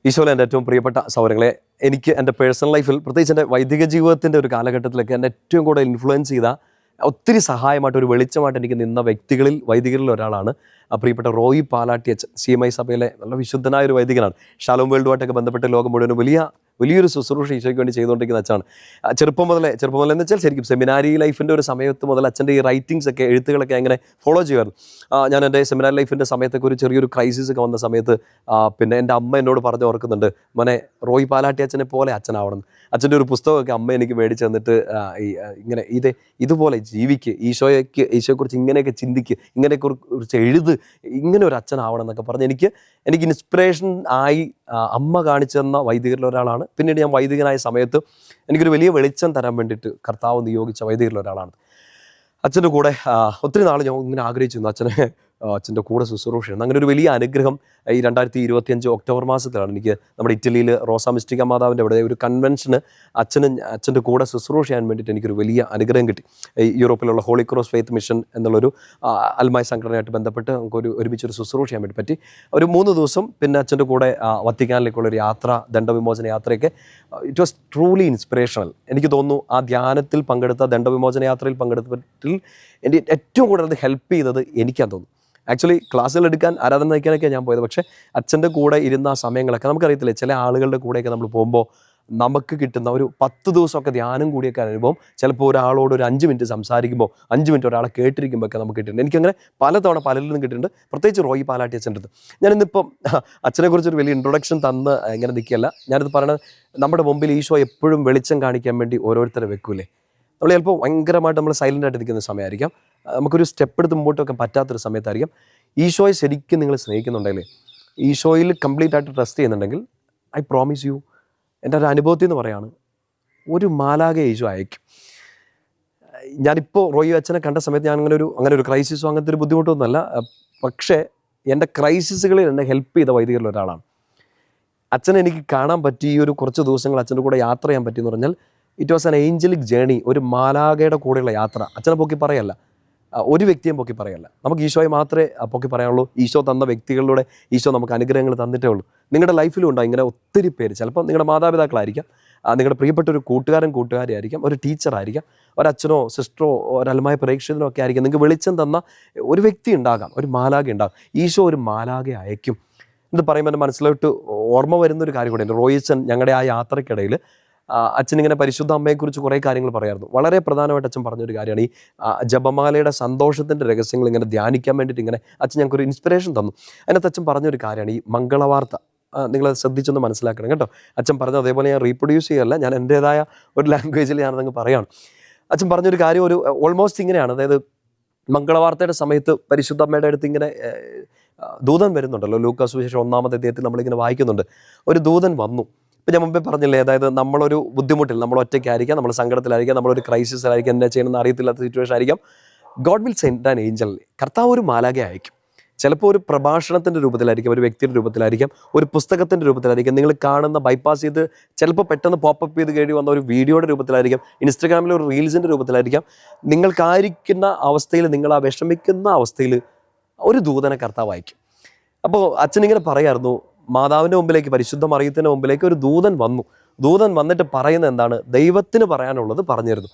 ഈശോയിലെ എൻ്റെ ഏറ്റവും പ്രിയപ്പെട്ട സൗരങ്ങളെ, എനിക്ക് എൻ്റെ പേഴ്സണൽ ലൈഫിൽ, പ്രത്യേകിച്ച് എൻ്റെ വൈദിക ജീവിതത്തിൻ്റെ ഒരു കാലഘട്ടത്തിലൊക്കെ എന്നെ ഏറ്റവും കൂടുതൽ ഇൻഫ്ലുവൻസ് ചെയ്ത, ഒത്തിരി സഹായമായിട്ട്, ഒരു വെളിച്ചമായിട്ട് എനിക്ക് നിന്ന വൈദികരിൽ ഒരാളാണ് പ്രിയപ്പെട്ട റോയി പാലാട്ടി അച്ഛൻ. CMI സഭയിലെ നല്ല വിശുദ്ധനായ ഒരു വൈദികനാണ്. ഷാലോം വേൾഡുമായിട്ടൊക്കെ ബന്ധപ്പെട്ട് ലോകം മുഴുവനും വലിയൊരു ശുശ്രൂഷ ഈശോയ്ക്ക് വേണ്ടി ചെയ്തുകൊണ്ടിരിക്കുന്ന അച്ഛനാണ്. ചെറുപ്പം മുതലേ എന്ന് വെച്ചാൽ ശരിക്കും സെമിനാരി ലൈഫിൻ്റെ ഒരു സമയത്ത് മുതൽ അച്ഛൻ്റെ ഈ റൈറ്റിങ്സ് ഒക്കെ, എഴുത്തുകളൊക്കെ അങ്ങനെ ഫോളോ ചെയ്യുമായിരുന്നു. ഞാൻ എൻ്റെ സെമിനാരി ലൈഫിൻ്റെ സമയത്തൊക്കെ ഒരു ചെറിയൊരു ക്രൈസിസ് ഒക്കെ വന്ന സമയത്ത് പിന്നെ എൻ്റെ അമ്മ എന്നോട് പറഞ്ഞു ഓർക്കുന്നുണ്ട്, മോനെ റോയി പാലാട്ടി അച്ഛനെ പോലെ അച്ഛനാവണം. അച്ഛൻ്റെ ഒരു പുസ്തകമൊക്കെ അമ്മ എനിക്ക് മേടിച്ച് തന്നിട്ട് ഇങ്ങനെ ഇതുപോലെ ജീവിക്ക്, ഈശോയെക്കുറിച്ച് ഇങ്ങനെയൊക്കെ ചിന്തിക്ക്, ഇങ്ങനെക്കുറിച്ച് എഴുത്, ഇങ്ങനെ ഒരു അച്ഛനാവണം എന്നൊക്കെ പറഞ്ഞ് എനിക്ക് ഇൻസ്പിറേഷൻ ആയി അമ്മ കാണിച്ചു തന്ന വൈദികരിൽ ഒരാളാണ്. പിന്നീട് ഞാൻ വൈദികനായ സമയത്ത് എനിക്കൊരു വലിയ വെളിച്ചം തരാൻ വേണ്ടിയിട്ട് കർത്താവ് നിയോഗിച്ച വൈദികരിൽ ഒരാളാണ്. അച്ഛൻ്റെ കൂടെ ഒത്തിരി നാൾ ഞാൻ ഇങ്ങനെ ആഗ്രഹിച്ചിരുന്നു അച്ഛൻ്റെ കൂടെ ശുശ്രൂഷയാണ്. അങ്ങനെ ഒരു വലിയ അനുഗ്രഹം ഈ 2025 ഒക്ടോബർ മാസത്തിലാണ് എനിക്ക് നമ്മുടെ ഇറ്റലിയിൽ റോസാ മിസ്റ്റിക്ക മാതാവിൻ്റെ അവിടെ ഒരു കൺവെൻഷന് അച്ഛൻ്റെ കൂടെ ശുശ്രൂഷ ചെയ്യാൻ വേണ്ടിയിട്ട് എനിക്കൊരു വലിയ അനുഗ്രഹം കിട്ടി. യൂറോപ്പിലുള്ള ഹോളി ക്രോസ് ഫെയ്ത്ത് മിഷൻ എന്നുള്ളൊരു അൽമായ സംഘടനയായിട്ട് ബന്ധപ്പെട്ട് നമുക്ക് ഒരുമിച്ചൊരു ശുശ്രൂഷ ചെയ്യാൻ വേണ്ടി പറ്റി. ഒരു 3 ദിവസം പിന്നെ അച്ഛൻ്റെ കൂടെ വത്തിക്കാനിലേക്കുള്ളൊരു യാത്ര, ദണ്ഡവിമോചന യാത്രയൊക്കെ ഇറ്റ് വാസ് ട്രൂലി ഇൻസ്പിറേഷണൽ. എനിക്ക് തോന്നുന്നു ആ ധ്യാനത്തിൽ പങ്കെടുത്ത, ദണ്ഡവിമോചന യാത്രയിൽ പങ്കെടുത്തതിൽ എനിക്ക് ഏറ്റവും കൂടുതൽ അത് ഹെൽപ്പ് ചെയ്തത് എനിക്കാന്ന് തോന്നുന്നു. ആക്ച്വലി ക്ലാസ്സുകൾ എടുക്കാൻ, ആരാധന നയിക്കാനൊക്കെയാണ് ഞാൻ പോയത്. പക്ഷേ അച്ഛൻ്റെ കൂടെ ഇരുന്ന ആ സമയങ്ങളൊക്കെ നമുക്കറിയത്തില്ലേ, ചില ആളുകളുടെ കൂടെയൊക്കെ നമ്മൾ പോകുമ്പോൾ നമുക്ക് കിട്ടുന്ന ഒരു 10 ദിവസമൊക്കെ ധ്യാനം കൂടിയൊക്കെ അനുഭവം, ചിലപ്പോൾ ഒരാളോട് ഒരു 5 മിനിറ്റ് സംസാരിക്കുമ്പോൾ, 5 മിനിറ്റ് ഒരാളെ കേട്ടിരിക്കുമ്പോഴൊക്കെ നമുക്ക് കിട്ടുന്നുണ്ട്. എനിക്കങ്ങനെ പലതവണ പലരിൽ നിന്നും കിട്ടിയിട്ടുണ്ട്, പ്രത്യേകിച്ച് റോയി പാലാട്ടി അച്ഛൻ്റെ അടുത്ത്. ഞാനിന്നിപ്പം അച്ഛനെക്കുറിച്ചൊരു വലിയ ഇൻട്രൊഡക്ഷൻ തന്ന് ഇങ്ങനെ നിൽക്കുകയല്ല. ഞാനിത് പറയണത്, നമ്മുടെ മുമ്പിൽ ഈശോ എപ്പോഴും വെളിച്ചം കാണിക്കാൻ വേണ്ടി ഓരോരുത്തരെ വെക്കൂലേ. നമ്മൾ ചിലപ്പോൾ ഭയങ്കരമായിട്ട് നമ്മൾ സൈലൻ്റ് ആയിട്ട് നിൽക്കുന്ന സമയമായിരിക്കാം, നമുക്കൊരു സ്റ്റെപ്പ് എടുത്ത് മുമ്പോട്ട് വെക്കാൻ പറ്റാത്തൊരു സമയത്തായിരിക്കാം. ഈശോയെ ശരിക്കും നിങ്ങൾ സ്നേഹിക്കുന്നുണ്ടെങ്കിൽ, ഈശോയിൽ കംപ്ലീറ്റ് ആയിട്ട് ട്രസ്റ്റ് ചെയ്യുന്നുണ്ടെങ്കിൽ, ഐ പ്രോമിസ് യു, എൻ്റെ ഒരു അനുഭവത്തിൽ നിന്ന് പറയാണ്, ഒരു മാലാഖയെ ഈശോ അയക്കും. ഞാനിപ്പോൾ റോയി അച്ഛനെ കണ്ട സമയത്ത് ഞാൻ അങ്ങനെ ഒരു ക്രൈസിസോ അങ്ങനത്തെ ഒരു ബുദ്ധിമുട്ടൊന്നുമല്ല. പക്ഷേ എൻ്റെ ക്രൈസിസുകളിൽ എന്നെ ഹെൽപ്പ് ചെയ്ത വൈദികരിൽ ഒരാളാണ് അച്ഛനെ. എനിക്ക് കാണാൻ പറ്റി ഈ ഒരു കുറച്ച് ദിവസങ്ങൾ അച്ഛൻ്റെ കൂടെ യാത്ര ചെയ്യാൻ പറ്റിയെന്ന് പറഞ്ഞാൽ it was an angelic journey. ഒരു മാലാഖയുടെ കൂടെയുള്ള യാത്ര. അച്ഛനെ പൊക്കി പറയല്ല, ഒരു വ്യക്തിയും പൊക്കി പറയല്ല. നമുക്ക് ഈശോയെ മാത്രമേ പൊക്കി പറയാനുള്ളൂ. ഈശോ തന്ന വ്യക്തികളിലൂടെ ഈശോ നമുക്ക് അനുഗ്രഹങ്ങൾ തന്നിട്ടേ ഉള്ളൂ. നിങ്ങളുടെ ലൈഫിലും ഉണ്ടാകും ഇങ്ങനെ ഒത്തിരി പേര്. ചിലപ്പോൾ നിങ്ങളുടെ മാതാപിതാക്കളായിരിക്കാം, നിങ്ങളുടെ പ്രിയപ്പെട്ട ഒരു കൂട്ടുകാരിയായിരിക്കാം, ഒരു ടീച്ചറായിരിക്കാം, ഒരച്ഛനോ സിസ്റ്ററോ ഒരൽമായ പ്രേക്ഷകനോ ഒക്കെ ആയിരിക്കും. നിങ്ങൾക്ക് വെളിച്ചം തന്ന ഒരു വ്യക്തി ഉണ്ടാകാം, ഒരു മാലാഖ ഉണ്ടാകും. ഈശോ ഒരു മാലാഖ അയക്കും എന്ന് പറയുമ്പോൾ എൻ്റെ മനസ്സിലോട്ട് ഓർമ്മ വരുന്നൊരു കാര്യം കൂടെയുണ്ട്. റോയി അച്ഛൻ ഞങ്ങളുടെ ആ യാത്രക്കിടയിൽ അച്ഛനിങ്ങനെ പരിശുദ്ധ അമ്മയെക്കുറിച്ച് കുറേ കാര്യങ്ങൾ പറയായിരുന്നു. വളരെ പ്രധാനമായിട്ട് അച്ഛൻ പറഞ്ഞൊരു കാര്യമാണ് ഈ ജപമാലയുടെ സന്തോഷത്തിൻ്റെ രഹസ്യങ്ങൾ ഇങ്ങനെ ധ്യാനിക്കാൻ വേണ്ടിയിട്ട് ഇങ്ങനെ അച്ഛൻ ഞങ്ങൾക്കൊരു ഇൻസ്പിറേഷൻ തന്നു. അതിനകത്ത് അച്ഛൻ പറഞ്ഞൊരു കാര്യമാണ് ഈ മംഗളവാർത്ത. നിങ്ങൾ ശ്രദ്ധിച്ചൊന്ന് മനസ്സിലാക്കണം കേട്ടോ. അച്ഛൻ പറഞ്ഞത് അതേപോലെ ഞാൻ റീപ്രൊഡ്യൂസ് ചെയ്യല്ല, ഞാൻ എൻ്റേതായ ഒരു ലാംഗ്വേജിൽ ഞാനതങ്ങ് പറയുകയാണ്. അച്ഛൻ പറഞ്ഞൊരു കാര്യം ഒരു ഓൾമോസ്റ്റ് ഇങ്ങനെയാണ്. അതായത് മംഗളവാർത്തയുടെ സമയത്ത് പരിശുദ്ധ അമ്മയുടെ അടുത്ത് ഇങ്ങനെ ദൂതൻ വരുന്നുണ്ടല്ലോ. ലൂക്കാ സുവിശേഷം 1-ാമത്തെ അധ്യായത്തിൽ നമ്മളിങ്ങനെ വായിക്കുന്നുണ്ട്. ഒരു ദൂതൻ വന്നു. ഇപ്പം ഞാൻ മുമ്പേ പറഞ്ഞില്ലേ, അതായത് നമ്മളൊരു ബുദ്ധിമുട്ടിൽ, നമ്മൾ ഒറ്റയ്ക്കായിരിക്കാം, നമ്മൾ സങ്കടത്തിലായിരിക്കാം, നമ്മളൊരു ക്രൈസിസിലായിരിക്കാം, എന്താ ചെയ്യണമെന്ന് അറിയത്തില്ലാത്ത സിറ്റുവേഷൻ ആയിരിക്കാം. God will send an Angel. കർത്താവ് ഒരു മാലാഖയെ അയക്കും. ചിലപ്പോൾ ഒരു പ്രഭാഷണത്തിൻ്റെ രൂപത്തിലായിരിക്കും, ഒരു വ്യക്തിയുടെ രൂപത്തിലായിരിക്കാം, ഒരു പുസ്തകത്തിൻ്റെ രൂപത്തിലായിരിക്കും, നിങ്ങൾ കാണുന്ന ബൈപ്പാസ് ചെയ്ത് ചിലപ്പോൾ പെട്ടെന്ന് പോപ്പപ്പ് ചെയ്ത് കേടി വന്ന ഒരു വീഡിയോയുടെ രൂപത്തിലായിരിക്കാം, ഇൻസ്റ്റഗ്രാമിലെ ഒരു റീൽസിൻ്റെ രൂപത്തിലായിരിക്കാം. നിങ്ങൾക്കായിരിക്കുന്ന അവസ്ഥയിൽ, നിങ്ങൾ ആ വിഷമിക്കുന്ന അവസ്ഥയിൽ ഒരു ദൂതനെ കർത്താവ് അയക്കും. അപ്പോൾ അച്ഛനിങ്ങനെ പറയായിരുന്നു, മാതാവിൻ്റെ മുമ്പിലേക്ക്, പരിശുദ്ധ മറിയത്തിൻ്റെ മുമ്പിലേക്ക് ഒരു ദൂതൻ വന്നു. ദൂതൻ വന്നിട്ട് പറയുന്നത് എന്താണ്? ദൈവത്തിന് പറയാനുള്ളത് പറഞ്ഞിരുന്നു.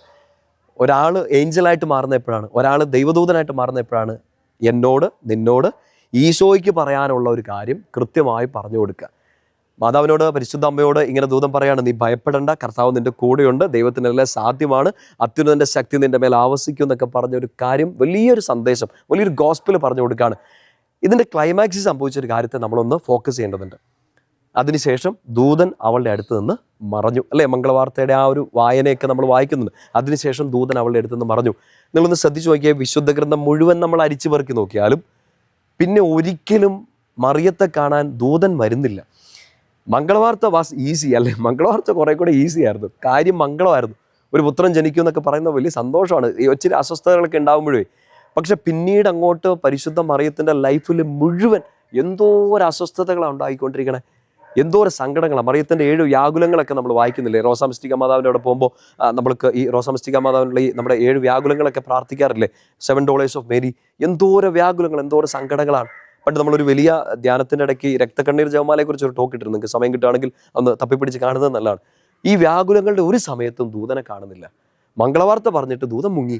ഒരാൾ ഏഞ്ചലായിട്ട് മാറുന്ന എപ്പോഴാണ്? ഒരാൾ ദൈവദൂതനായിട്ട് മാറുന്ന എപ്പോഴാണ്? എന്നോട്, നിന്നോട്, ഈശോയ്ക്ക് പറയാനുള്ള ഒരു കാര്യം കൃത്യമായി പറഞ്ഞു കൊടുക്കുക. മാതാവിനോട്, പരിശുദ്ധ അമ്മയോട് ഇങ്ങനെ ദൂതൻ പറയാണ്, നീ ഭയപ്പെടേണ്ട, കർത്താവ് നിൻ്റെ കൂടെയുണ്ട്, ദൈവത്തിനെല്ലാം സാധ്യമാണ്, അത്യുന്നതൻ്റെ ശക്തി നിൻ്റെ മേൽ ആവസിക്കും എന്നൊക്കെ പറഞ്ഞൊരു കാര്യം, വലിയൊരു സന്ദേശം, വലിയൊരു ഗോസ്പൽ പറഞ്ഞു കൊടുക്കുകയാണ്. ഇതിൻ്റെ ക്ലൈമാക്സിൽ സംഭവിച്ചൊരു കാര്യത്തെ നമ്മളൊന്ന് ഫോക്കസ് ചെയ്യേണ്ടതുണ്ട്. അതിനുശേഷം ദൂതൻ അവളുടെ അടുത്ത് നിന്ന് മറഞ്ഞു, അല്ലേ? മംഗളവാർത്തയുടെ ആ ഒരു വായനയൊക്കെ നമ്മൾ വായിക്കുന്നുണ്ട്. അതിനുശേഷം ദൂതൻ അവളുടെ അടുത്ത് നിന്ന് മറഞ്ഞു. നിങ്ങളൊന്ന് ശ്രദ്ധിച്ചു നോക്കിയാൽ, വിശുദ്ധ ഗ്രന്ഥം മുഴുവൻ നമ്മൾ അരിച്ചു പെറുക്കി നോക്കിയാലും പിന്നെ ഒരിക്കലും മറിയത്തെ കാണാൻ ദൂതൻ വരുന്നില്ല. മംഗളവാർത്ത വാസ് ഈസി, അല്ലേ? മംഗളവാർത്ത കുറേ കൂടെ ഈസി ആയിരുന്നു. കാര്യം മംഗളമായിരുന്നു. ഒരു പുത്രൻ ജനിക്കും എന്നൊക്കെ പറയുന്ന വലിയ സന്തോഷമാണ്. ഈ ഒത്തിരി അസ്വസ്ഥതകളൊക്കെ ഉണ്ടാകുമ്പോഴേ. പക്ഷെ പിന്നീട് അങ്ങോട്ട് പരിശുദ്ധ മറിയത്തിൻ്റെ ലൈഫിൽ മുഴുവൻ എന്തോ ഒരു അസ്വസ്ഥതകളാണ് ഉണ്ടായിക്കൊണ്ടിരിക്കണേ, എന്തോ ഒരു സങ്കടങ്ങളാണ്. മറിയത്തിൻ്റെ 7 വ്യാകുലങ്ങളൊക്കെ നമ്മൾ വായിക്കുന്നില്ലേ? റോസാ മിസ്റ്റിക്ക മാതാവിൻ്റെ അവിടെ പോകുമ്പോൾ നമ്മൾക്ക് ഈ റോസാ മിസ്റ്റിക്ക മാതാവിനുള്ള ഈ നമ്മുടെ 7 വ്യാകുലങ്ങളൊക്കെ പ്രാർത്ഥിക്കാറില്ലേ? $7 ഓഫ് മേരി. എന്തോരം വ്യാകുലങ്ങൾ, എന്തോരം സങ്കടങ്ങളാണ്. പണ്ട് നമ്മളൊരു വലിയ ധ്യാനത്തിൻ്റെ ഇടയ്ക്ക് രക്തക്കണ്ണീർ ജപമാലയെക്കുറിച്ച് ഒരു ടോക്ക് ഇട്ടിരുന്നു. നിങ്ങൾക്ക് സമയം കിട്ടുകയാണെങ്കിൽ ഒന്ന് തപ്പിപ്പിടിച്ച് കാണുന്നത് നല്ലതാണ്. ഈ വ്യാകുലങ്ങളുടെ ഒരു സമയത്തും ദൂതനെ കാണുന്നില്ല. മംഗളവാർത്ത പറഞ്ഞിട്ട് ദൂതൻ മുങ്ങി.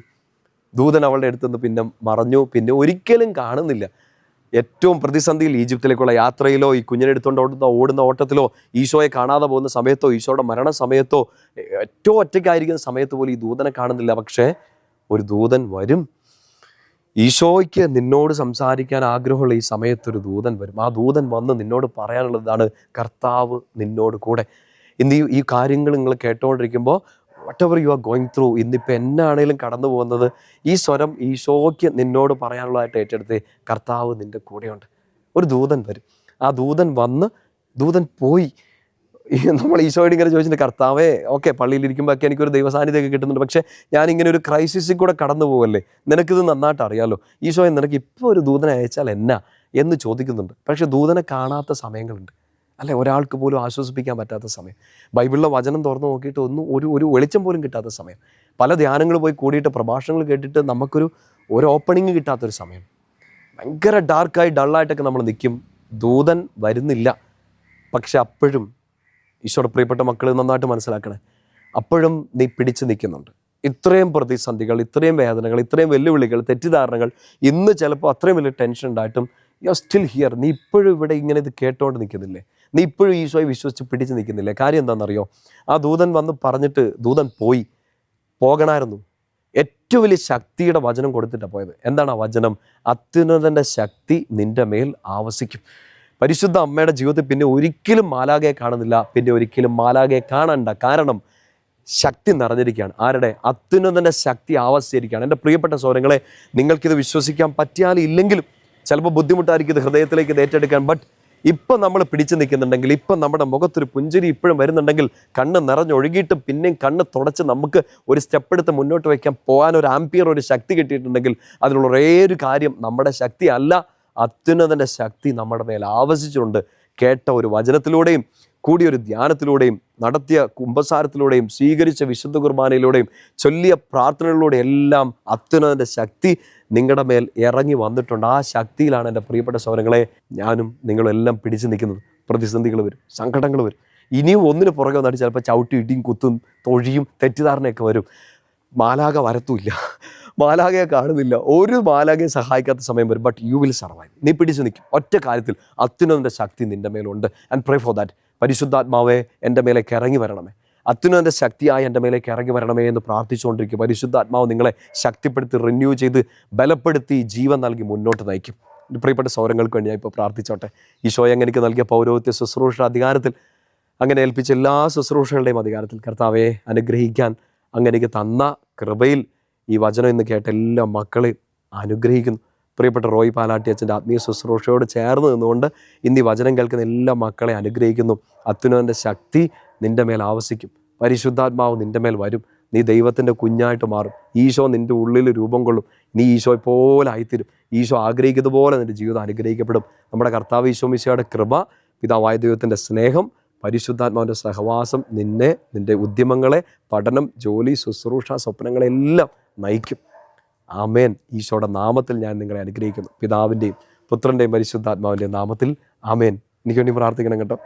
ദൂതൻ അവളുടെ അടുത്തുനിന്ന് പിന്നെ മറഞ്ഞു, പിന്നെ ഒരിക്കലും കാണുന്നില്ല. ഏറ്റവും പ്രതിസന്ധിയിൽ ഈജിപ്തിലേക്കുള്ള യാത്രയിലോ, ഈ കുഞ്ഞിനെ എടുത്തുകൊണ്ട് ഓടുന്ന ഓട്ടത്തിലോ, ഈശോയെ കാണാതെ പോകുന്ന സമയത്തോ, ഈശോയുടെ മരണ സമയത്തോ, ഏറ്റവും ഒറ്റയ്ക്കായിരിക്കുന്ന സമയത്ത് പോലും ഈ ദൂതനെ കാണുന്നില്ല. പക്ഷേ ഒരു ദൂതൻ വരും. ഈശോയ്ക്ക് നിന്നോട് സംസാരിക്കാൻ ആഗ്രഹമുള്ള ഈ സമയത്തൊരു ദൂതൻ വരും. ആ ദൂതൻ വന്ന് നിന്നോട് പറയാനുള്ളതാണ്, കർത്താവ് നിന്നോട് കൂടെ. ഇന്ന് ഈ കാര്യങ്ങൾ നിങ്ങൾ കേട്ടുകൊണ്ടിരിക്കുമ്പോൾ whatever you are going through, ഇന്നിപ്പോൾ എന്നാണേലും കടന്നു പോകുന്നത്, ഈ സ്വരം ഈശോയ്ക്ക് നിന്നോട് പറയാനുള്ളതായിട്ട് ഏറ്റെടുത്ത്, കർത്താവ് നിൻ്റെ കൂടെയുണ്ട്. ഒരു ദൂതൻ വരും. ആ ദൂതൻ വന്ന് ദൂതൻ പോയി. നമ്മൾ ഈശോയോട് ഇങ്ങനെ ചോദിച്ചിട്ട്, കർത്താവേ ഓക്കെ പള്ളിയിലിരിക്കുമ്പോഴൊക്കെ എനിക്കൊരു ദൈവസാന്നിധ്യമൊക്കെ കിട്ടുന്നുണ്ട്, പക്ഷേ ഞാനിങ്ങനെ ഒരു ക്രൈസിസിൽ കൂടെ കടന്നു പോകല്ലേ, നിനക്കിത് നന്നായിട്ട് അറിയാമല്ലോ, ഈശോയെ നിനക്ക് ഇപ്പോൾ ഒരു ദൂതനെ അയച്ചാൽ എന്നാ എന്ന് ചോദിക്കുന്നുണ്ട്. പക്ഷേ ദൂതനെ കാണാത്ത സമയങ്ങളുണ്ട്, അല്ലെ? ഒരാൾക്ക് പോലും ആശ്വസിപ്പിക്കാൻ പറ്റാത്ത സമയം, ബൈബിളിലെ വചനം തുറന്നു നോക്കിയിട്ട് ഒരു വെളിച്ചം പോലും കിട്ടാത്ത സമയം, പല ധ്യാനങ്ങൾ പോയി കൂടിയിട്ട് പ്രഭാഷണങ്ങൾ കേട്ടിട്ട് നമുക്കൊരു ഓപ്പണിങ് കിട്ടാത്തൊരു സമയം, ഭയങ്കര ഡാർക്കായി ഡള്ളായിട്ടൊക്കെ നമ്മൾ നിൽക്കും. ദൂതൻ വരുന്നില്ല. പക്ഷെ അപ്പോഴും ഈശോയുടെ പ്രിയപ്പെട്ട മക്കൾ നന്നായിട്ട് മനസ്സിലാക്കണേ, അപ്പോഴും നീ പിടിച്ചു നിൽക്കുന്നുണ്ട്. ഇത്രയും പ്രതിസന്ധികൾ, ഇത്രയും വേദനകൾ, ഇത്രയും വെല്ലുവിളികൾ, തെറ്റിദ്ധാരണകൾ, ഇന്ന് ചിലപ്പോൾ അത്രയും വലിയ ടെൻഷൻ ഉണ്ടായിട്ടും യു ആർ സ്റ്റിൽ ഹിയർ. നീ ഇപ്പോഴും ഇവിടെ ഇങ്ങനെ ഇത് കേട്ടോണ്ട് നിൽക്കുന്നില്ലേ? നീ ഇപ്പോഴും ഈശോയെ വിശ്വസിച്ച് പിടിച്ച് നിൽക്കുന്നില്ലേ? കാര്യം എന്താണെന്നറിയോ? ആ ദൂതൻ വന്ന് പറഞ്ഞിട്ട് ദൂതൻ പോകണമായിരുന്നു. ഏറ്റവും വലിയ ശക്തിയുടെ വചനം കൊടുത്തിട്ടാണ് പോയത്. എന്താണ് ആ വചനം? അത്യുന്നതൻ്റെ ശക്തി നിൻ്റെ മേൽ ആവസിക്കും. പരിശുദ്ധ അമ്മയുടെ ജീവിതത്തിൽ പിന്നെ ഒരിക്കലും മാലാഖയെ കാണുന്നില്ല, പിന്നെ ഒരിക്കലും മാലാഖയെ കാണണ്ട. കാരണം ശക്തി നിറഞ്ഞിരിക്കുകയാണ്. ആരുടെ? അത്യുന്നതൻ്റെ ശക്തി ആവസിച്ചിരിക്കുകയാണ്. എൻ്റെ പ്രിയപ്പെട്ട സഹോദരങ്ങളെ, നിങ്ങൾക്കിത് വിശ്വസിക്കാൻ പറ്റിയാലും ഇല്ലെങ്കിലും ചിലപ്പോൾ ബുദ്ധിമുട്ടായിരിക്കും ഇത് ഹൃദയത്തിലേക്ക് ഇത് ഏറ്റെടുക്കാൻ. ബട്ട് ഇപ്പം നമ്മൾ പിടിച്ചു നിൽക്കുന്നുണ്ടെങ്കിൽ, ഇപ്പം നമ്മുടെ മുഖത്തൊരു പുഞ്ചിരി ഇപ്പോഴും വരുന്നുണ്ടെങ്കിൽ, കണ്ണ് നിറഞ്ഞൊഴുകിയിട്ടും പിന്നെയും കണ്ണ് തുടച്ച് നമുക്ക് ഒരു സ്റ്റെപ്പ് എടുത്ത് മുന്നോട്ട് വയ്ക്കാൻ പോകാൻ ഒരു ആംപിയർ, ഒരു ശക്തി കിട്ടിയിട്ടുണ്ടെങ്കിൽ, അതിനുള്ള ഒരേ ഒരു കാര്യം നമ്മുടെ ശക്തി അല്ല, അത്യുന്നതൻ്റെ ശക്തി നമ്മുടെ മേൽ ആവസിച്ചുകൊണ്ട് കേട്ട ഒരു വചനത്തിലൂടെയും കൂടിയൊരു ധ്യാനത്തിലൂടെയും നടത്തിയ കുമ്പസാരത്തിലൂടെയും സ്വീകരിച്ച വിശുദ്ധ കുർബാനയിലൂടെയും ചൊല്ലിയ പ്രാർത്ഥനകളിലൂടെ എല്ലാം അത്യുന്നതൻ്റെ ശക്തി നിങ്ങളുടെ മേൽ ഇറങ്ങി വന്നിട്ടുണ്ട്. ആ ശക്തിയിലാണ് എൻ്റെ പ്രിയപ്പെട്ട സഹോദരങ്ങളെ ഞാനും നിങ്ങളും എല്ലാം പിടിച്ചു നിൽക്കുന്നത്. പ്രതിസന്ധികൾ വരും, സങ്കടങ്ങൾ വരും, ഇനിയും ഒന്നിന് പുറകെ വന്നിട്ട് ചിലപ്പോൾ ചവിട്ടി ഇടിയും കുത്തും തൊഴിയും തെറ്റിദ്ധാരണയൊക്കെ വരും. മാലാഖ വരത്തുമില്ല, മാലാഖയെ കാണുന്നില്ല, ഒരു മാലാഖയെ സഹായിക്കാത്ത സമയം വരും. But you will survive. നീ പിടിച്ചു നിൽക്കും. ഒറ്റ കാര്യത്തിൽ അത്യുന്നതൻ്റെ ശക്തി നിൻ്റെ മേലുണ്ട്. And pray for that. പരിശുദ്ധാത്മാവേ എൻ്റെ മേലേക്ക് ഇറങ്ങി വരണമേ, അത്യുന്നതൻ്റെ ശക്തിയായി എൻ്റെ മേലേക്ക് ഇറങ്ങി വരണമേ എന്ന് പ്രാർത്ഥിച്ചുകൊണ്ടിരിക്കും. പരിശുദ്ധാത്മാവ് നിങ്ങളെ ശക്തിപ്പെടുത്തി, റിന്യൂ ചെയ്ത്, ബലപ്പെടുത്തി, ജീവൻ നൽകി മുന്നോട്ട് നയിക്കും. പ്രിയപ്പെട്ട സൗരങ്ങൾക്ക് വേണ്ടി ഞാൻ ഇപ്പോൾ പ്രാർത്ഥിച്ചോട്ടെ. ഈശോയെ അങ്ങനെക്ക് നൽകിയ പൗരോഹിത്യ ശുശ്രൂഷ അധികാരത്തിൽ, അങ്ങനെ ഏൽപ്പിച്ച എല്ലാ ശുശ്രൂഷകളുടെയും അധികാരത്തിൽ കർത്താവെ അനുഗ്രഹിക്കാൻ അങ്ങനെക്ക് തന്ന കൃപയിൽ ഈ വചനം ഇന്ന് കേട്ട എല്ലാ മക്കളെയും അനുഗ്രഹിക്കുന്നു. പ്രിയപ്പെട്ട റോയ് പാലാട്ടി അച്ഛൻ്റെ ആത്മീയ ശുശ്രൂഷയോട് ചേർന്ന് നിന്നുകൊണ്ട് ഇന്ന് ഈ വചനം കേൾക്കുന്ന എല്ലാ മക്കളെ അനുഗ്രഹിക്കുന്നു. അത്യുന്നതൻ്റെ ശക്തി നിൻ്റെ മേൽ ആവസിക്കും. പരിശുദ്ധാത്മാവ് നിൻ്റെ മേൽ വരും. നീ ദൈവത്തിൻ്റെ കുഞ്ഞായിട്ട് മാറും. ഈശോ നിൻ്റെ ഉള്ളിൽ രൂപം കൊള്ളും. നീ ഈശോയെ പോലെ ആയിത്തീരും. ഈശോ ആഗ്രഹിക്കുന്നത് പോലെ നിൻ്റെ ജീവിതം അനുഗ്രഹിക്കപ്പെടും. നമ്മുടെ കർത്താവ് ഈശോ മിശിഹായുടെ കൃപ, പിതാവായ ദൈവത്തിൻ്റെ സ്നേഹം, പരിശുദ്ധാത്മാവിൻ്റെ സഹവാസം നിന്നെ, നിൻ്റെ ഉദ്യമങ്ങളെ, പഠനം, ജോലി, ശുശ്രൂഷ, സ്വപ്നങ്ങളെല്ലാം നയിക്കും. ആമേൻ. ഈശോയുടെ നാമത്തിൽ ഞാൻ നിങ്ങളെ അനുഗ്രഹിക്കുന്നു. പിതാവിൻ്റെയും പുത്രൻ്റെയും പരിശുദ്ധാത്മാവിൻ്റെയും നാമത്തിൽ ആമേൻ. എനിക്ക് വേണ്ടി പ്രാർത്ഥിക്കണം കേട്ടോ.